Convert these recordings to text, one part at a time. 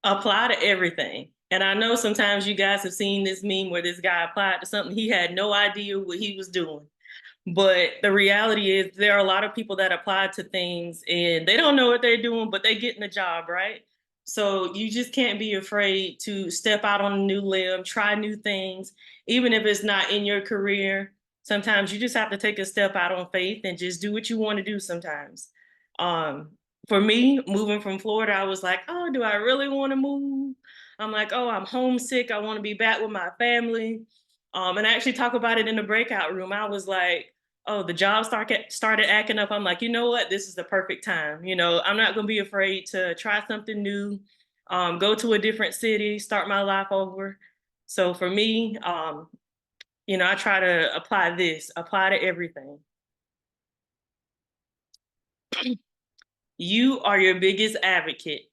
Apply to everything. And I know sometimes you guys have seen this meme where this guy applied to something, he had no idea what he was doing. But the reality is there are a lot of people that apply to things and they don't know what they're doing, but they get in the job, right? So you just can't be afraid to step out on a new limb, try new things, even if it's not in your career. Sometimes you just have to take a step out on faith and just do what you want to do sometimes. Um, for me, moving from Florida, I was like, oh, do I really want to move? I'm like, oh, I'm homesick. I want to be back with my family. And I actually talk about it in the breakout room. I was like, oh, the job started acting up. I'm like, you know what? This is the perfect time. I'm not going to be afraid to try something new, go to a different city, start my life over. So for me, I try to apply to everything. You are your biggest advocate.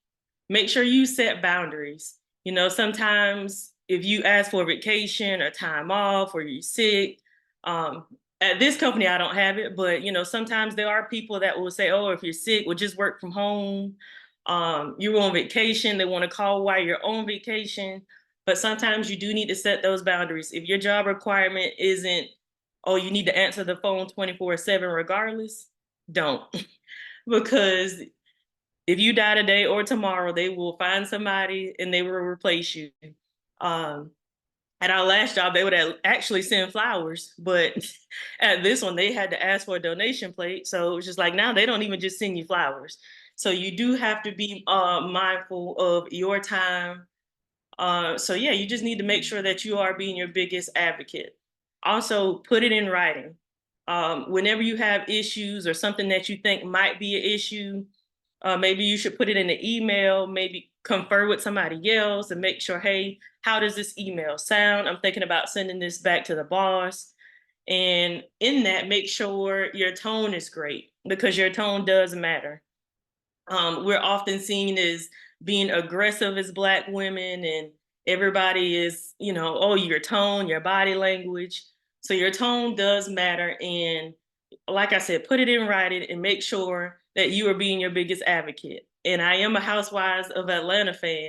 Make sure you set boundaries. Sometimes if you ask for vacation or time off or you're sick, um, at this company, I don't have it, but sometimes there are people that will say, oh, if you're sick, we'll just work from home. You're on vacation, they want to call while you're on vacation. But sometimes you do need to set those boundaries. If your job requirement isn't, oh, you need to answer the phone 24/7 regardless, don't. Because if you die today or tomorrow, they will find somebody and they will replace you. Um, at our last job, they would actually send flowers, but at this one, they had to ask for a donation plate. So it was just like now they don't even just send you flowers. So you do have to be mindful of your time. So yeah, you just need to make sure that you are being your biggest advocate. Also, put it in writing. Whenever you have issues or something that you think might be an issue, maybe you should put it in an email, maybe confer with somebody else and make sure, hey, how does this email sound? I'm thinking about sending this back to the boss. And in that, make sure your tone is great because your tone does matter. We're often seen as being aggressive as Black women, and everybody is, oh, your tone, your body language. So your tone does matter. And like I said, put it in writing and make sure that you are being your biggest advocate. And I am a Housewives of Atlanta fan.